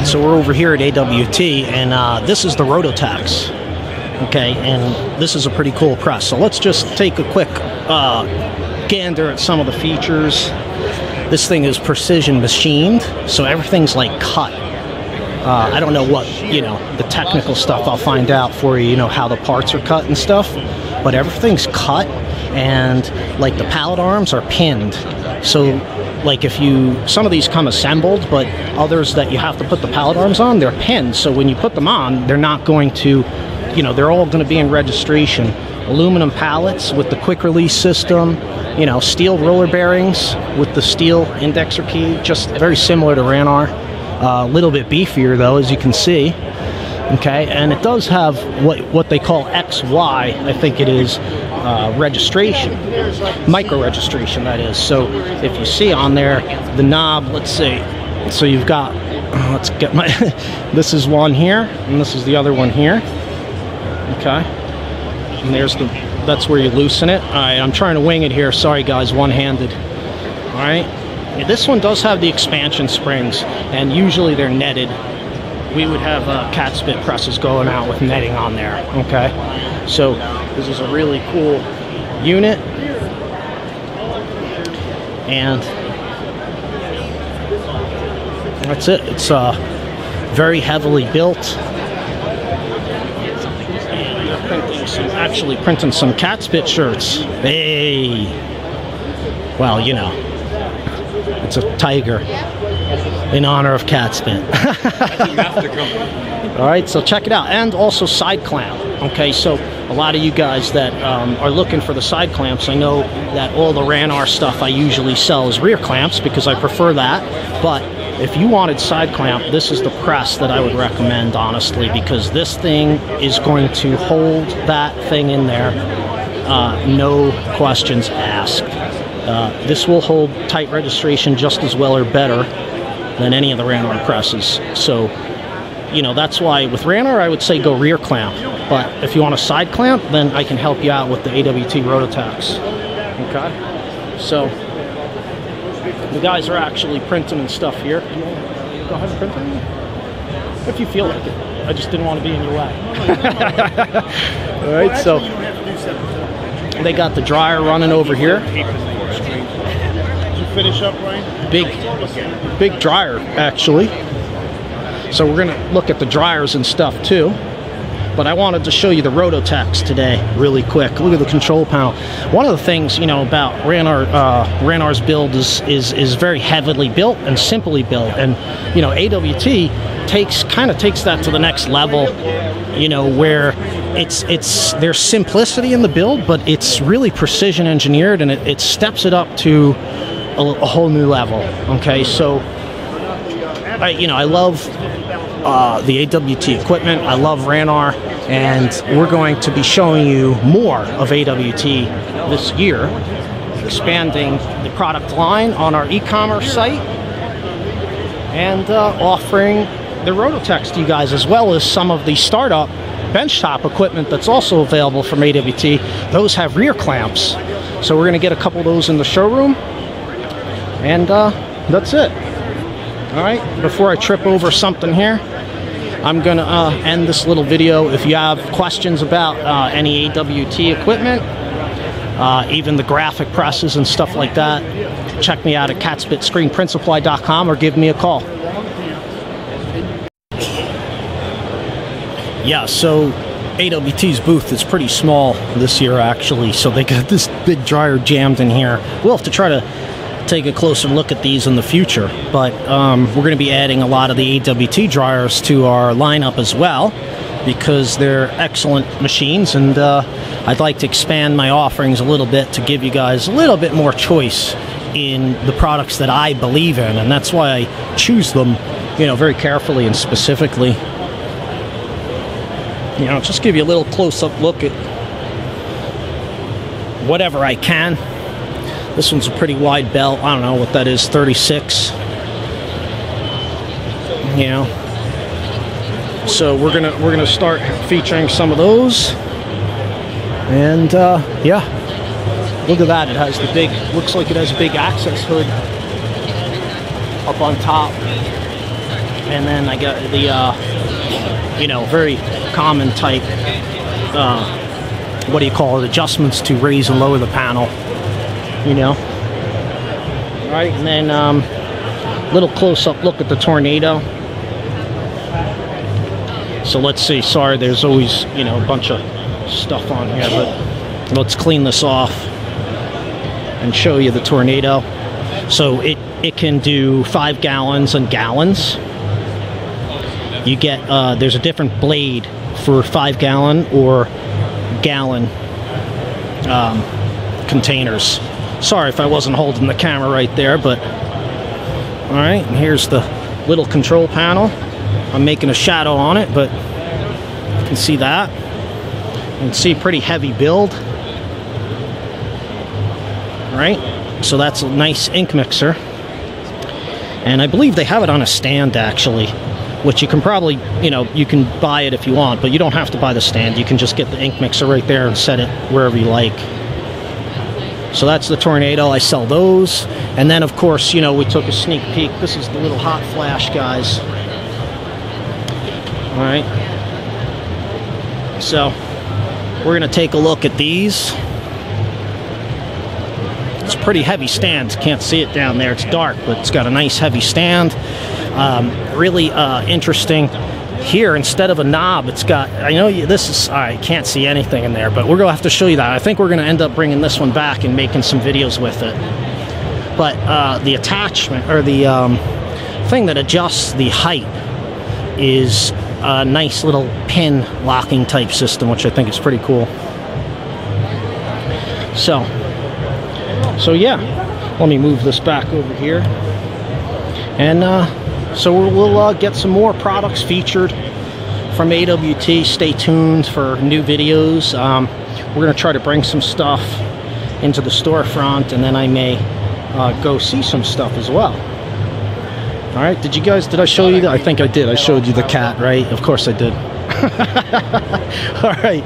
So we're over here at AWT, and this is the Rototax. Okay, and this is a pretty cool press. So let's just take a quick gander at some of the features. This thing is precision machined, so everything's like cut. I don't know what, the technical stuff I'll find out for you, how the parts are cut and stuff, but everything's cut, and like the pallet arms are pinned. So like some of these come assembled, but others that you have to put the pallet arms on, they're pinned. So when you put them on, they're not going to, they're all going to be in registration. Aluminum pallets with the quick release system, steel roller bearings with the steel indexer key, just very similar to Ranar. A little bit beefier though, as you can see. Okay, and it does have what they call XY, I think it is, registration, micro registration, that is. So if you see on there the knob, let's see, so you've got, let's get my, this is one here, and this is the other one here. Okay, and there's that's where you loosen it. All right, I'm trying to wing it here, sorry guys, one-handed. All right, this one does have the expansion springs, and usually they're netted. We would have Catspit presses going out with netting on there. Okay, so this is a really cool unit, and that's it. It's very heavily built. Actually printing some Catspit shirts. Hey, well, it's a tiger in honor of Catspit. All right, so check it out. And also side clamp. Okay, so a lot of you guys that are looking for the side clamps, I know that all the Ranar stuff I usually sell is rear clamps because I prefer that, but if you wanted side clamp, this is the press that I would recommend, honestly, because this thing is going to hold that thing in there, no questions asked. This will hold tight registration just as well or better than any of the Ranar presses. So, that's why with Ranar I would say go rear clamp, but if you want a side clamp, then I can help you out with the AWT Rototax. Okay, so the guys are actually printing and stuff here. You want to go ahead and print them? If you feel like it. I just didn't want to be in your way. All right, so they got the dryer running over here. Did you finish up, Ryan? Big dryer, actually. So we're going to look at the dryers and stuff too. But I wanted to show you the Rototax today really quick. Look at the control panel. One of the things, about Ranar's build is very heavily built and simply built. And, AWT kind of takes that to the next level, where there's simplicity in the build, but it's really precision engineered, and it steps it up to a whole new level. Okay, so I love the AWT equipment. I love Ranar, and we're going to be showing you more of AWT this year, expanding the product line on our e-commerce site, and offering the Rototax to you guys, as well as some of the startup benchtop equipment that's also available from AWT. Those have rear clamps, so we're going to get a couple of those in the showroom, and that's it. All right, before I trip over something here, I'm going to end this little video. If you have questions about any AWT equipment, even the graphic presses and stuff like that, check me out at catspitscreenprintsupply.com or give me a call. Yeah, so AWT's booth is pretty small this year, actually, so they got this big dryer jammed in here. We'll have to try to take a closer look at these in the future, but we're going to be adding a lot of the AWT dryers to our lineup as well, because they're excellent machines, and I'd like to expand my offerings a little bit to give you guys a little bit more choice in the products that I believe in, and that's why I choose them, very carefully and specifically. Just give you a little close-up look at whatever I can. This one's a pretty wide belt. I don't know what that is, 36. So we're gonna start featuring some of those. And yeah, look at that. It has the big, looks like it has a big access hood up on top. And then I got the, you know, very common type, what do you call it, adjustments to raise and lower the panel, you know. All right, and then little close-up look at the tornado. So let's see, sorry, there's always, you know, a bunch of stuff on here, but let's clean this off and show you the tornado. So it can do 5 gallons and gallons. You get, there's a different blade for 5 gallon or gallon containers. Sorry if I wasn't holding the camera right there, but all right, and here's the little control panel. I'm making a shadow on it, but you can see that. You can see pretty heavy build. All right, so that's a nice ink mixer. And I believe they have it on a stand actually, which you can probably, you know, you can buy it if you want, but you don't have to buy the stand. You can just get the ink mixer right there and set it wherever you like. So that's the tornado. I sell those. And then of course, you know, we took a sneak peek. This is the little hot flash, guys. All right. So we're gonna take a look at these. It's a pretty heavy stand. Can't see it down there. It's dark, but it's got a nice heavy stand. Really interesting. Here, instead of a knob, it's got, I know this is, I can't see anything in there, but we're gonna have to show you that. I think we're gonna end up bringing this one back and making some videos with it. But the attachment, or the thing that adjusts the height, is a nice little pin locking type system, which I think is pretty cool. So yeah, let me move this back over here. And so we'll get some more products featured from AWT. Stay tuned for new videos. We're going to try to bring some stuff into the storefront, and then I may go see some stuff as well. All right, did I show you that? I think I did. I showed you the cat, right? Of course I did. All right.